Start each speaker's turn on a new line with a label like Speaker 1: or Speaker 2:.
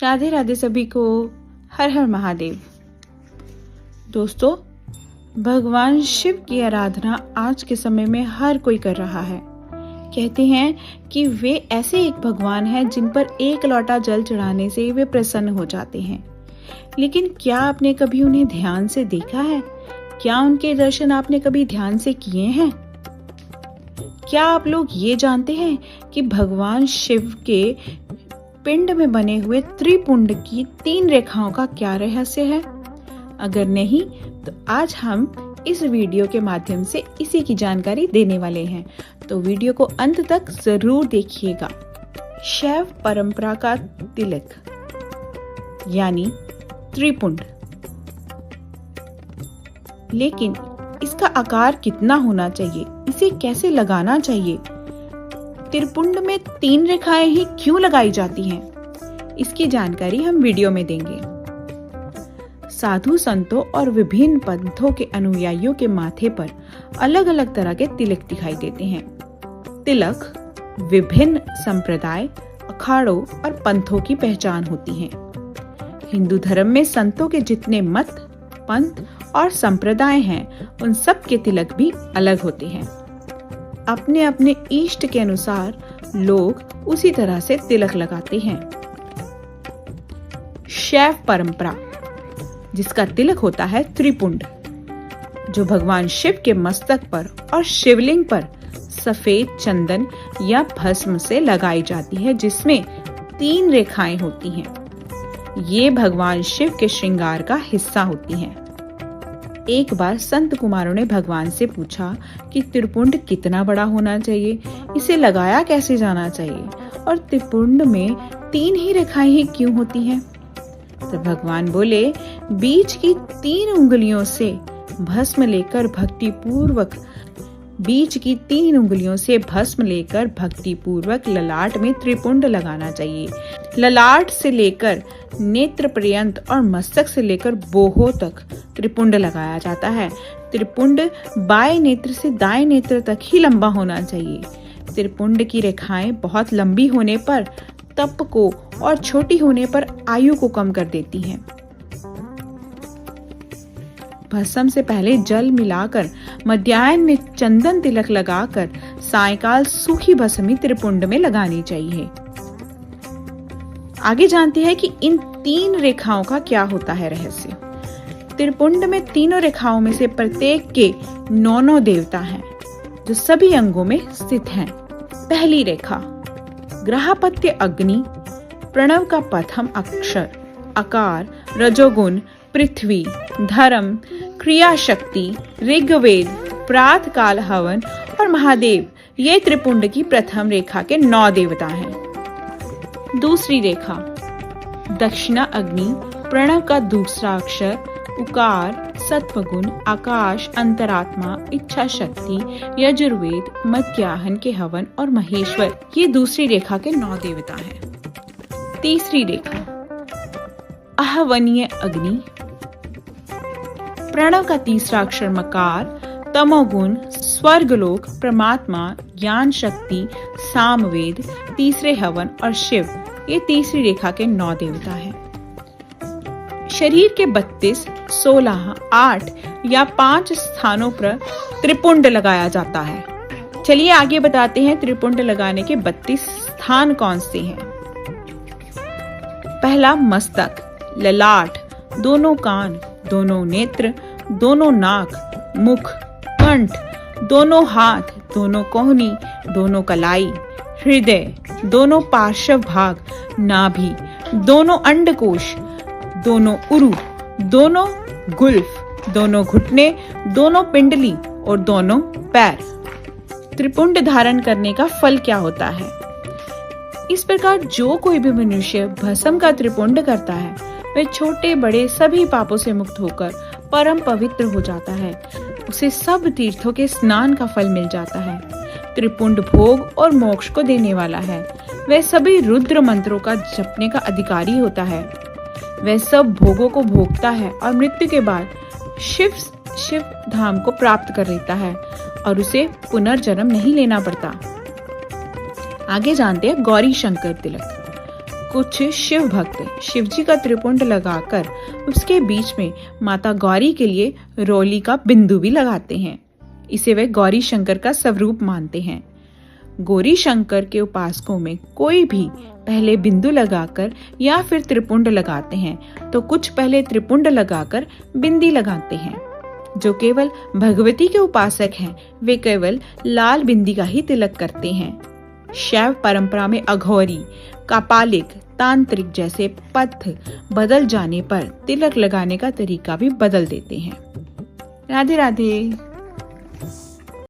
Speaker 1: राधे राधे सभी को। हर हर महादेव। दोस्तों, भगवान शिव की आराधना आज के समय में हर कोई कर रहा है। कहते हैं कि वे ऐसे एक भगवान हैं जिन पर एक लोटा जल चढ़ाने से वे प्रसन्न हो जाते हैं। लेकिन क्या आपने कभी उन्हें ध्यान से देखा है? क्या उनके दर्शन आपने कभी ध्यान से किए हैं? क्या आप लोग ये जानते हैं कि भगवान शिव के पिंड में बने हुए त्रिपुंड की 3 रेखाओं का क्या रहस्य है? अगर नहीं तो आज हम इस वीडियो के माध्यम से इसी की जानकारी देने वाले हैं, तो वीडियो को अंत तक जरूर देखिएगा। शैव परंपरा का तिलक यानी त्रिपुंड, लेकिन इसका आकार कितना होना चाहिए, इसे कैसे लगाना चाहिए, त्रिपुंड में 3 रेखाएं ही क्यों लगाई जाती हैं, इसकी जानकारी हम वीडियो में देंगे। साधु संतों और विभिन्न पंथों के अनुयायियों के माथे पर अलग अलग तरह के तिलक दिखाई देते हैं। तिलक विभिन्न संप्रदाय, अखाड़ों और पंथों की पहचान होती है। हिंदू धर्म में संतों के जितने मत, पंथ और संप्रदाय हैं, उन सब के तिलक भी अलग होते हैं। अपने अपने इष्ट के अनुसार लोग उसी तरह से तिलक लगाते हैं। शैव परंपरा, जिसका तिलक होता है त्रिपुंड, जो भगवान शिव के मस्तक पर और शिवलिंग पर सफेद चंदन या भस्म से लगाई जाती है, जिसमें 3 रेखाएं होती हैं। ये भगवान शिव के श्रृंगार का हिस्सा होती हैं। एक बार संत कुमारों ने भगवान से पूछा कि त्रिपुंड कितना बड़ा होना चाहिए, इसे लगाया कैसे जाना चाहिए, और त्रिपुंड में 3 ही रेखाएं ही क्यों होती हैं? तो भगवान बोले, बीच की 3 उंगलियों से भस्म लेकर भक्ति पूर्वक ललाट में त्रिपुंड लगाना चाहिए। ललाट से लेकर नेत्र पर्यंत और मस्तक से लेकर बोहों तक त्रिपुंड लगाया जाता है। त्रिपुंड बाएं नेत्र से दाएं नेत्र तक ही लंबा होना चाहिए। त्रिपुंड की रेखाएं बहुत लंबी होने पर तप को और छोटी होने पर आयु को कम कर देती हैं। भस्म से पहले जल मिलाकर मध्याह्न में चंदन तिलक लगाकर सायंकाल सूखी भस्मी त्रिपुंड में लगानी चाहिए। आगे जानते हैं कि इन 3 रेखाओं का क्या होता है रहस्य। त्रिपुंड में तीनों रेखाओं में से प्रत्येक के 9 देवता हैं, जो सभी अंगों में स्थित हैं। पहली रेखा ग्रहपत्य अग्नि, प्रणव का प्रथम अक्षर, आकार, रजोगुण, पृथ्वी, धर्म, क्रिया शक्ति, ऋग्वेद, प्रातः काल हवन और महादेव, ये त्रिपुंड की प्रथम रेखा के 9 देवता हैं। दूसरी रेखा दक्षिणा अग्नि, प्रणव का दूसरा अक्षर, उकार, सत्वगुण, आकाश, अंतरात्मा, इच्छा शक्ति, यजुर्वेद, मध्याह्न के हवन और महेश्वर, ये दूसरी रेखा के 9 देवता हैं। तीसरी रेखा आहवनीय अग्नि, प्रणव का तीसरा अक्षर मकार, तमोगुण, स्वर्गलोक, परमात्मा, ज्ञान शक्ति, सामवेद, तीसरे हवन और शिव, ये तीसरी रेखा के 9 देवता हैं। शरीर के 32, 16, 8 या 5 स्थानों पर त्रिपुंड लगाया जाता है। चलिए आगे बताते हैं त्रिपुंड लगाने के 32 स्थान कौन से हैं। पहला मस्तक, ललाट, दोनों कान, दोनों नेत्र, दोनों नाक, मुख, कंठ, दोनों हाथ, दोनों कोहनी, दोनों कलाई, हृदय, दोनों पार्श्व भाग, नाभि, दोनों अंडकोश, दोनों उरु, दोनों गुल्फ, दोनों घुटने, दोनों पिंडली और दोनों पैर। त्रिपुंड धारण करने का फल क्या होता है? इस प्रकार जो कोई भी मनुष्य भस्म का त्रिपुंड करता है, वह छोटे बड़े सभी पापों से मुक्त होकर परम पवित्र हो जाता है। उसे सब तीर्थों के स्नान का फल मिल जाता है। त्रिपुंड भोग और मोक्ष को देने वाला है। वह सभी रुद्र मंत्रों का जपने का अधिकारी होता है। वह सब भोगों को भोगता है और मृत्यु के बाद शिव धाम को प्राप्त कर लेता है और उसे पुनर्जन्म नहीं लेना पड़ता। आगे जानते हैं गौरी शंकर तिलक। कुछ शिव भक्त शिवजी का त्रिपुंड लगाकर उसके बीच में माता गौरी के लिए रोली का बिंदु भी लगाते हैं। इसे वे गौरी शंकर का स्वरूप मानते हैं। गौरी शंकर के उपासकों में कोई भी पहले बिंदु लगाकर या फिर त्रिपुंड लगाते हैं तो कुछ पहले त्रिपुंड लगाकर बिंदी लगाते हैं। जो केवल भगवती के उपासक हैं वे केवल लाल बिंदी का ही तिलक करते हैं। शैव परंपरा में अघोरी, कापालिक, तांत्रिक जैसे पथ बदल जाने पर तिलक लगाने का तरीका भी बदल देते हैं। राधे राधे।